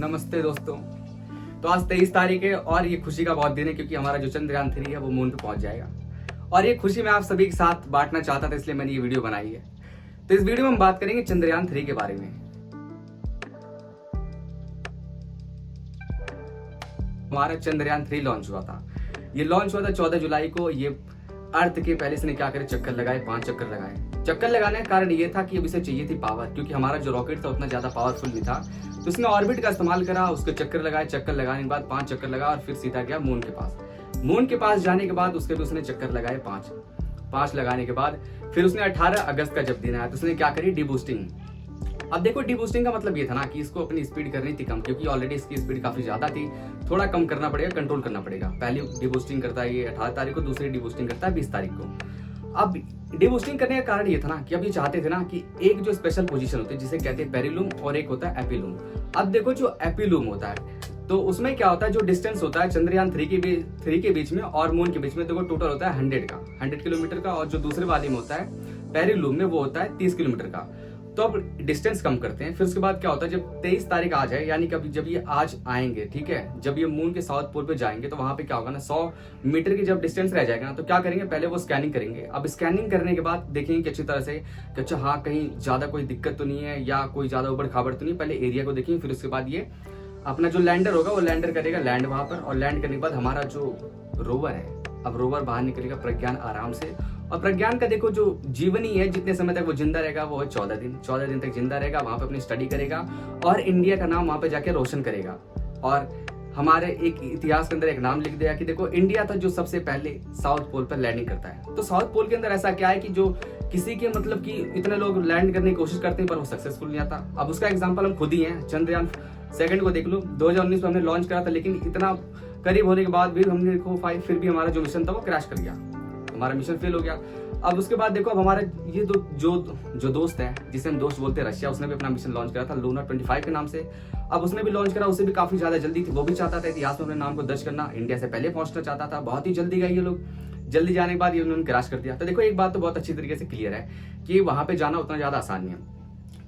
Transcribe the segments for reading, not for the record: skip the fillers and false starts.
नमस्ते दोस्तों। तो आज 23 तारीख है और ये खुशी का बहुत दिन है क्योंकि हमारा जो चंद्रयान 3 है वो मून पे पहुंच जाएगा और ये खुशी मैं आप सभी के साथ बांटना चाहता था, इसलिए मैंने ये वीडियो बनाई है। तो इस वीडियो में हम बात करेंगे चंद्रयान 3 के बारे में। हमारा चंद्रयान 3 लॉन्च हुआ था। ये लॉन्च हुआ था 14 जुलाई को। ये अर्थ के पहले से क्या करे, चक्कर लगाए, 5 चक्कर लगाए। चक्कर लगाने का कारण ये था कि अब इसे चाहिए थी पावर, क्योंकि हमारा जो रॉकेट था उतना ज्यादा पावरफुल नहीं था। तो उसने ऑर्बिट का इस्तेमाल करा, उसके चक्कर लगाए, चक्कर लगाने के बाद 5 चक्कर लगा और फिर सीधा गया मून के पास। मून के पास जाने के बाद उसके भी उसने चक्कर लगाए 5 लगाने के बाद फिर उसने 18 अगस्त का जब दिन आया तो उसने क्या करी, डीबूस्टिंग। अब देखो डीबूस्टिंग का मतलब ये था ना कि इसको अपनी स्पीड करनी थी कम, क्योंकि ऑलरेडी इसकी स्पीड काफी ज्यादा थी। थोड़ा कम करना पड़ेगा, कंट्रोल करना पड़ेगा। पहली डीबूस्टिंग करता है ये 18 तारीख को, दूसरी डीबूस्टिंग करता है 20 तारीख को। अब डीबूस्टिंग करने का कारण ये था ना कि अब ये चाहते थे ना कि एक जो स्पेशल पोजीशन होती है जिसे कहते हैं पेरिलूम और एक होता है एपिलूम। अब देखो जो एपिलूम होता है तो उसमें क्या होता है, जो डिस्टेंस होता है चंद्रयान 3 के बीच में और मून के बीच में, देखो टोटल होता है 100 किलोमीटर का, और जो दूसरे वाले में होता है पेरिलूम में वो होता है 30 किलोमीटर का। तो अब डिस्टेंस कम करते हैं। फिर उसके बाद क्या होता है, जब 23 तारीख आ जाए, यानी कि जब ये आज आएंगे, ठीक है, जब ये मून के साउथ पोल पे जाएंगे तो वहां पे क्या होगा ना, 100 मीटर की जब डिस्टेंस रह जाएगा ना तो क्या करेंगे, पहले वो स्कैनिंग करेंगे। अब स्कैनिंग करने के बाद देखेंगे कि अच्छी तरह से कि अच्छा हाँ कहीं ज्यादा कोई दिक्कत तो नहीं है या कोई ज्यादा उबड़ खाबड़ तो नहीं। पहले एरिया को देखेंगे, फिर उसके बाद ये अपना जो लैंडर होगा वो लैंडर करेगा लैंड वहां पर, और लैंड करने के बाद हमारा जो रोवर है, अब रोवर बाहर निकलेगा प्रज्ञान आराम से। और प्रज्ञान का देखो जो जीवन ही है, जितने समय तक वो जिंदा रहेगा वो है 14 दिन तक जिंदा रहेगा, वहां पे अपनी स्टडी करेगा और इंडिया का नाम वहां पे जाके रोशन करेगा। और हमारे एक इतिहास के अंदर एक नाम लिख दिया कि देखो इंडिया था जो सबसे पहले साउथ पोल पर लैंडिंग करता है। तो साउथ पोल के अंदर ऐसा क्या है कि जो किसी के मतलब कि इतने लोग लैंड करने की कोशिश करते हैं पर वो सक्सेसफुल नहीं आता। अब उसका एग्जाम्पल हम खुद ही हैं। चंद्रयान 2 को देख लो, 2019 में हमने लॉन्च करा था, लेकिन इतना करीब होने के बाद भी हमने देखो फिर भी हमारा जो मिशन था वो क्रैश कर गया, हमारा मिशन फेल हो गया। अब उसके बाद देखो अब हमारे ये जो दोस्त है, जिसे हम दोस्त बोलते हैं, रशिया, उसने भी अपना मिशन लॉन्च करा था लूना 25 के नाम से। अब उसने भी लॉन्च करा, उसे भी काफी ज्यादा जल्दी थी, वो भी चाहता था इतिहास में अपने नाम को दर्ज करना, इंडिया से पहले पहुंचना चाहता था। बहुत ही जल्दी गए ये लोग, जल्दी जाने के बाद ये उन्होंने क्रैश कर दिया। तो देखो एक बात तो बहुत अच्छी तरीके से क्लियर है कि वहां पे जाना उतना ज्यादा आसान नहीं है।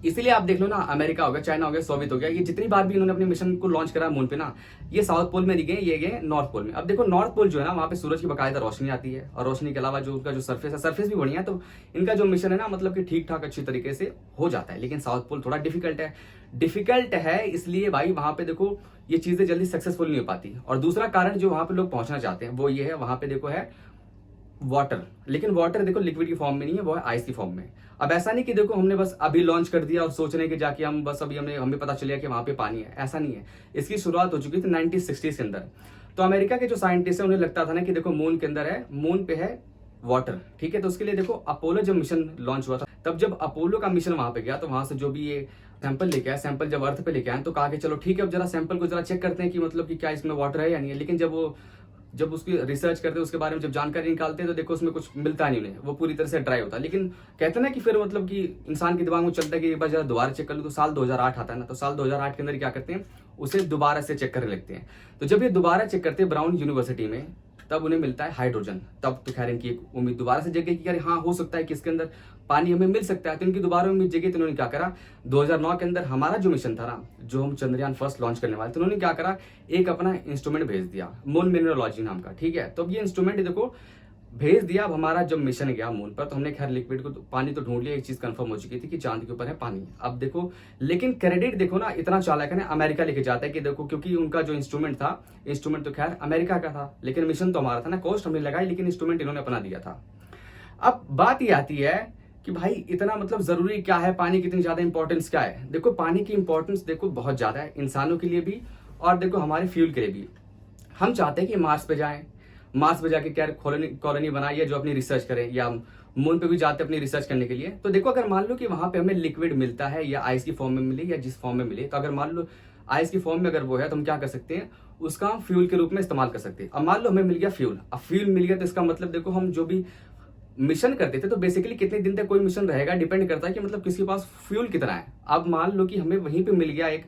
इसीलिए आप देख लो ना, अमेरिका हो गया, चाइना हो गया, सोवियत हो गया, ये जितनी बार भी इन्होंने अपने मिशन को लॉन्च करा मून पे ना, ये साउथ पोल में नहीं गए, ये गए नॉर्थ पोल में। अब देखो नॉर्थ पोल जो है ना, वहां पे सूरज की बकायदा रोशनी आती है, और रोशनी के अलावा जो उनका जो सरफेस भी बढ़िया है, तो इनका जो मिशन है ना मतलब कि ठीक ठाक अच्छी तरीके से हो जाता है। लेकिन साउथ पोल थोड़ा डिफिकल्ट है इसलिए भाई वहां पे देखो ये चीजें जल्दी सक्सेसफुल नहीं हो पाती। और दूसरा कारण जो वहां पे लोग पहुंचना चाहते हैं वो ये है, वहां पे देखो है वाटर, लेकिन वाटर देखो लिक्विड की फॉर्म में नहीं है, वो है आइस की फॉर्म में। अब ऐसा नहीं कि देखो हमने बस अभी लॉन्च कर दिया और सोच रहे हैं कि जाके हम बस अभी हमें पता चलिए कि वहां पे पानी है, ऐसा नहीं है। इसकी शुरुआत हो चुकी थी 1960s के अंदर। तो अमेरिका के जो साइंटिस्ट है उन्हें लगता था ना कि देखो मून के अंदर है, मून पे है वाटर, ठीक है। तो उसके लिए देखो अपोलो जब मिशन लॉन्च हुआ था, तब जब अपोलो का मिशन वहां पे गया तो वहां से जो भी ये सैंपल लेके आया, सैंपल जब अर्थ पे लेके आए तो कहा कि चलो ठीक है अब जरा सैंपल को जरा चेक करते हैं कि मतलब कि क्या इसमें वाटर है या नहीं है। लेकिन जब उसकी रिसर्च करते उसके बारे में जब जानकारी निकालते हैं तो देखो उसमें कुछ मिलता नहीं उन्हें, वो पूरी तरह से ड्राई होता है। लेकिन कहते हैं ना कि फिर मतलब कि इंसान के दिमाग में चलता है कि एक बार जरा दोबारा चेक कर लो। तो साल 2008 आता है ना, तो साल 2008 के अंदर क्या करते हैं, उसे दोबारा से चेक करने लगते हैं। तो जब ये दोबारा चेक करते हैं ब्राउन यूनिवर्सिटी में, तब उन्हें मिलता है हाइड्रोजन। तब तो खैर इनकी एक उम्मीद दोबारा से जगी कि हाँ हो सकता है कि इसके अंदर पानी हमें मिल सकता है। तो इनकी दोबारा उम्मीद जगी, तो उन्होंने क्या करा, 2009 के अंदर हमारा जो मिशन था ना, जो हम चंद्रयान 1 लॉन्च करने वाले, तो उन्होंने क्या करा, एक अपना इंस्ट्रूमेंट भेज दिया मून मिनरोलॉजी नाम का, ठीक है। तो अब ये इंस्ट्रूमेंट देखो भेज दिया। अब हमारा जब मिशन गया मून पर तो हमने खैर लिक्विड को पानी तो ढूंढ लिया, एक चीज कंफर्म हो चुकी थी कि चांद के ऊपर है पानी। अब देखो लेकिन क्रेडिट देखो ना, इतना चालाक है ना, अमेरिका लेके जाता है कि देखो क्योंकि उनका जो इंस्ट्रूमेंट था, इंस्ट्रूमेंट तो खैर अमेरिका का था, लेकिन मिशन तो हमारा था ना, कॉस्ट हमने लगाई लेकिन इंस्ट्रूमेंट इन्होंने अपना दिया था। अब बात ये आती है कि भाई इतना मतलब जरूरी क्या है, पानी की इतनी ज्यादा इंपॉर्टेंस क्या है। देखो पानी की इंपॉर्टेंस देखो बहुत ज्यादा है, इंसानों के लिए भी और देखो हमारे फ्यूल के लिए भी। हम चाहते हैं कि मार्स पे जाएं, मार्स पे जाके क्या कॉलोनी बनाइए जो अपनी रिसर्च करें, या मून पे भी जाते हैं अपनी रिसर्च करने के लिए। तो देखो अगर मान लो कि वहां पे हमें लिक्विड मिलता है, या आइस की फॉर्म में मिले या जिस फॉर्म में मिले, तो अगर मान लो आइस की फॉर्म में अगर वो है तो हम क्या कर सकते हैं, उसका हम फ्यूल के रूप में इस्तेमाल कर सकते हैं। अब मान लो हमें मिल गया फ्यूल, अब फ्यूल मिल गया तो इसका मतलब देखो हम जो भी मिशन करते थे तो बेसिकली कितने दिन तक कोई मिशन रहेगा डिपेंड करता है कि मतलब किसके पास फ्यूल कितना है। अब मान लो कि हमें वहीं पे मिल गया एक,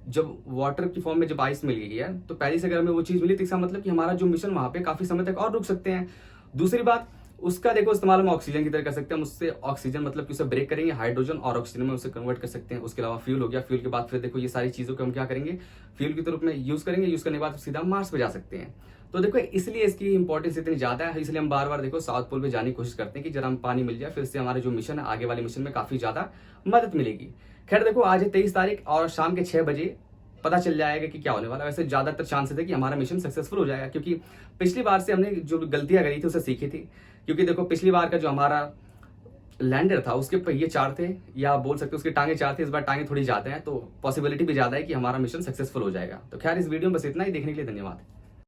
जब वाटर की फॉर्म में जब आइस मिल गई है तो पहले से अगर हमें वो चीज मिली तो इसका मतलब कि हमारा जो मिशन वहां पे काफी समय तक और रुक सकते हैं। दूसरी बात उसका देखो इस्तेमाल हम ऑक्सीजन की तरह कर सकते हैं। हम उससे ऑक्सीजन मतलब कि उसे ब्रेक करेंगे, हाइड्रोजन और ऑक्सीजन में उसे कन्वर्ट कर सकते हैं। उसके अलावा फ्यूल हो गया, फ्यूल के बाद फिर देखो ये सारी चीज़ों को हम क्या करेंगे, फ्यूल के रूप में यूज़ करेंगे। यूज़ करने के बाद सीधा मार्स पे जा सकते हैं। तो देखो इसलिए इसकी इंपॉर्टेंस इतनी ज़्यादा है, इसलिए हम बार बार देखो साउथ पोल पे जाने की कोशिश करते हैं कि जरा हम पानी मिल जाए, फिर से हमारे जो मिशन है आगे वाले मिशन में काफ़ी ज़्यादा मदद मिलेगी। खैर देखो आज है 23 तारीख और शाम के 6 बजे पता चल जाएगा कि क्या होने वाला है। वैसे ज़्यादातर चांसेस है कि हमारा मिशन सक्सेसफुल हो जाएगा, क्योंकि पिछली बार से हमने जो गलतियां करी थी उसे सीखी थी। क्योंकि देखो पिछली बार का जो हमारा लैंडर था उसके पहिए 4 थे, या बोल सकते हो उसकी टांगे 4 थे। इस बार टांगे थोड़ी ज़्यादा हैं, तो पॉसिबिलिटी भी ज़्यादा है कि हमारा मिशन सक्सेसफुल हो जाएगा। तो खैर इस वीडियो में बस इतना ही। देखने के लिए धन्यवाद।